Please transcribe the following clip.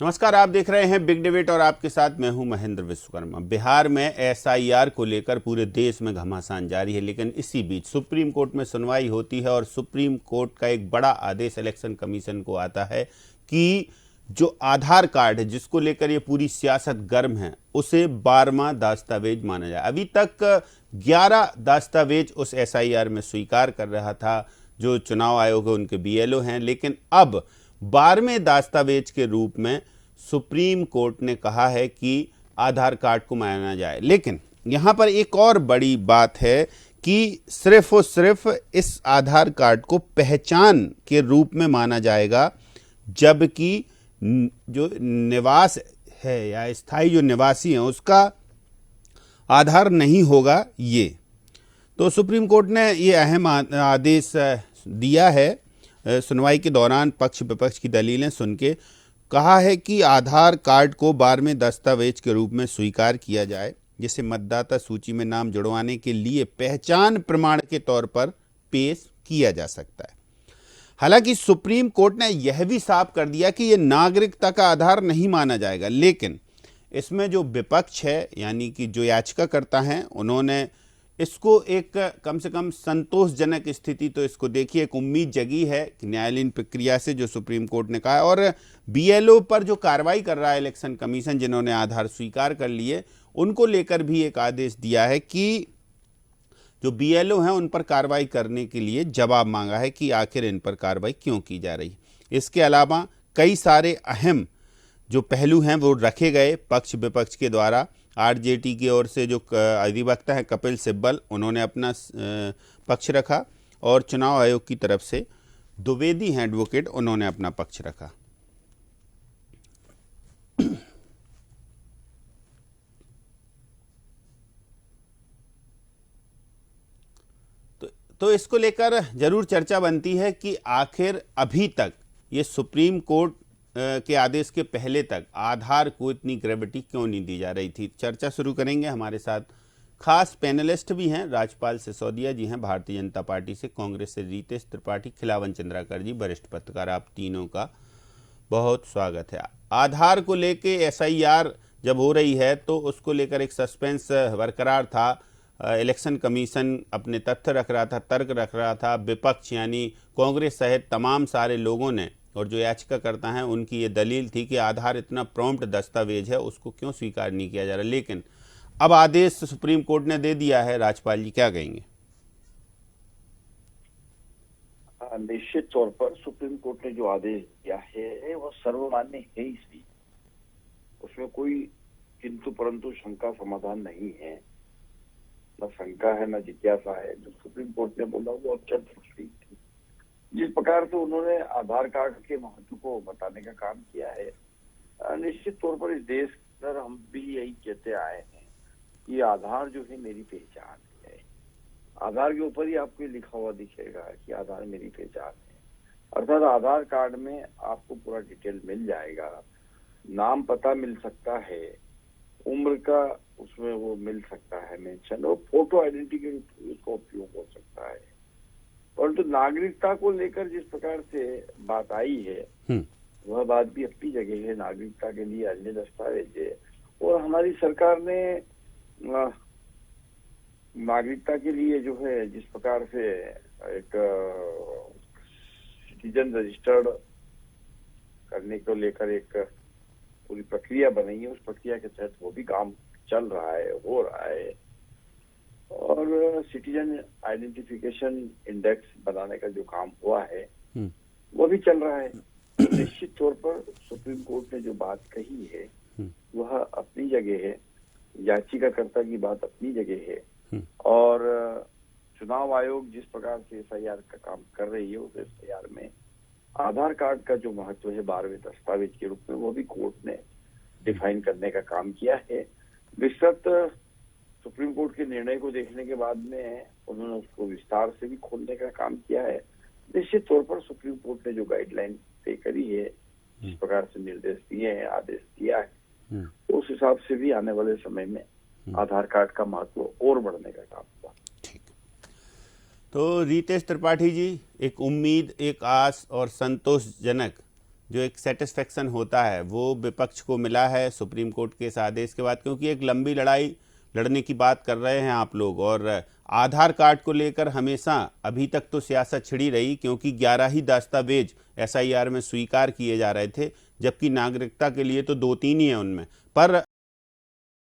नमस्कार, आप देख रहे हैं बिग डिबेट और आपके साथ मैं हूं महेंद्र विश्वकर्मा। बिहार में एसआईआर को लेकर पूरे देश में घमासान जारी है, लेकिन इसी बीच सुप्रीम कोर्ट में सुनवाई होती है और सुप्रीम कोर्ट का एक बड़ा आदेश इलेक्शन कमीशन को आता है कि जो आधार कार्ड है जिसको लेकर ये पूरी सियासत गर्म है उसे 12वां दस्तावेज माना जाए। अभी तक 11 दस्तावेज उस एसआईआर में स्वीकार कर रहा था जो चुनाव आयोग है, उनके बीएलओ हैं, लेकिन अब 12वें दस्तावेज के रूप में सुप्रीम कोर्ट ने कहा है कि आधार कार्ड को माना जाए। लेकिन यहां पर एक और बड़ी बात है कि सिर्फ और सिर्फ इस आधार कार्ड को पहचान के रूप में माना जाएगा, जबकि जो निवास है या स्थायी जो निवासी है उसका आधार नहीं होगा। ये तो सुप्रीम कोर्ट ने ये अहम आदेश दिया है। सुनवाई के दौरान पक्ष विपक्ष की दलीलें सुन के कहा है कि आधार कार्ड को 12वें दस्तावेज के रूप में स्वीकार किया जाए, जिसे मतदाता सूची में नाम जुड़वाने के लिए पहचान प्रमाण के तौर पर पेश किया जा सकता है। हालांकि सुप्रीम कोर्ट ने यह भी साफ कर दिया कि यह नागरिकता का आधार नहीं माना जाएगा, लेकिन इसमें जो विपक्ष है यानी कि जो याचिकाकर्ता हैं उन्होंने इसको एक कम से कम संतोषजनक स्थिति तो इसको देखिए, एक उम्मीद जगी है कि न्यायालयीन प्रक्रिया से जो सुप्रीम कोर्ट ने कहा है और बीएलओ पर जो कार्रवाई कर रहा है इलेक्शन कमीशन, जिन्होंने आधार स्वीकार कर लिए, उनको लेकर भी एक आदेश दिया है कि जो बीएलओ हैं उन पर कार्रवाई करने के लिए जवाब मांगा है कि आखिर इन पर कार्रवाई क्यों की जा रही। इसके अलावा कई सारे अहम जो पहलू हैं वो रखे गए पक्ष विपक्ष के द्वारा। आरजेडी की ओर से जो अधिवक्ता है कपिल सिब्बल, उन्होंने अपना पक्ष रखा और चुनाव आयोग की तरफ से द्विवेदी हैं एडवोकेट, उन्होंने अपना पक्ष रखा। तो इसको लेकर जरूर चर्चा बनती है कि आखिर अभी तक ये सुप्रीम कोर्ट के आदेश के पहले तक आधार को इतनी ग्रेविटी क्यों नहीं दी जा रही थी। चर्चा शुरू करेंगे। हमारे साथ खास पैनलिस्ट भी हैं। राजपाल सिसोदिया जी हैं भारतीय जनता पार्टी से, कांग्रेस से रितेश त्रिपाठी, खिलावन चंद्राकर जी बरिष्ठ पत्रकार। आप तीनों का बहुत स्वागत है। आधार को लेके एसआईआर जब हो रही है तो उसको लेकर एक सस्पेंस बरकरार था। इलेक्शन कमीशन अपने तथ्य रख रहा था, तर्क रख रहा था। विपक्ष यानी कांग्रेस सहित तमाम सारे लोगों ने और जो याचिकाकर्ता हैं उनकी ये दलील थी कि आधार इतना प्रॉम्प्ट दस्तावेज है, उसको क्यों स्वीकार नहीं किया जा रहा। लेकिन अब आदेश सुप्रीम कोर्ट ने दे दिया है। राजपाल जी क्या कहेंगे? निश्चित तौर पर सुप्रीम कोर्ट ने जो आदेश दिया है वो सर्वमान्य है ही सही, उसमें कोई किंतु परंतु शंका समाधान नहीं है, न शंका है न जिज्ञासा है। जो सुप्रीम कोर्ट ने बोला वो अत्यंत ठीक थी। जिस प्रकार से उन्होंने आधार कार्ड के महत्व को बताने का काम किया है, निश्चित तौर पर इस देश पर हम भी यही कहते आए हैं कि आधार जो है मेरी पहचान है। आधार के ऊपर ही आपको लिखा हुआ दिखेगा कि आधार मेरी पहचान है, अर्थात आधार कार्ड में आपको पूरा डिटेल मिल जाएगा, नाम पता मिल सकता है, उम्र का उसमें वो मिल सकता है मेंशन, और फोटो आइडेंटिटी के रूप में उसका उपयोग हो सकता है। परंतु नागरिकता को लेकर जिस प्रकार से बात आई है वह बात भी अपनी जगह है। नागरिकता के लिए अन्य दस्तावेज है और हमारी सरकार ने नागरिकता के लिए जो है जिस प्रकार से एक सिटीजन रजिस्टर्ड करने को लेकर एक पूरी प्रक्रिया बनाई है, उस प्रक्रिया के तहत वो भी काम चल रहा है, हो रहा है। और सिटीजन आइडेंटिफिकेशन इंडेक्स बनाने का जो काम हुआ है वो भी चल रहा है। निश्चित तौर पर सुप्रीम कोर्ट ने जो बात कही है वह अपनी जगह है, याचिकाकर्ता की बात अपनी जगह है, और चुनाव आयोग जिस प्रकार से एसआईआर का काम कर रही है उस एसआईआर में आधार कार्ड का जो महत्व है 12वें दस्तावेज के रूप में वो भी कोर्ट ने डिफाइन करने का काम किया है। विस्तृत सुप्रीम कोर्ट के निर्णय को देखने के बाद में उन्होंने उसको विस्तार से भी खोलने का काम किया है। निश्चित तौर पर सुप्रीम कोर्ट ने जो गाइडलाइन तय करी है, जिस प्रकार से निर्देश दिए हैं, आदेश दिया है, उस हिसाब से भी आने वाले समय में आधार कार्ड का महत्व और बढ़ने का काम हुआ। तो रितेश त्रिपाठी जी, एक उम्मीद, एक आस और संतोषजनक जो एक सेटिस्फेक्शन होता है वो विपक्ष को मिला है सुप्रीम कोर्ट के इस आदेश के बाद, क्योंकि एक लंबी लड़ाई लड़ने की बात कर रहे हैं आप लोग। और आधार कार्ड को लेकर हमेशा अभी तक तो सियासत छिड़ी रही, क्योंकि 11 ही दस्तावेज एसआईआर में स्वीकार किए जा रहे थे, जबकि नागरिकता के लिए तो 2-3 ही है उनमें। पर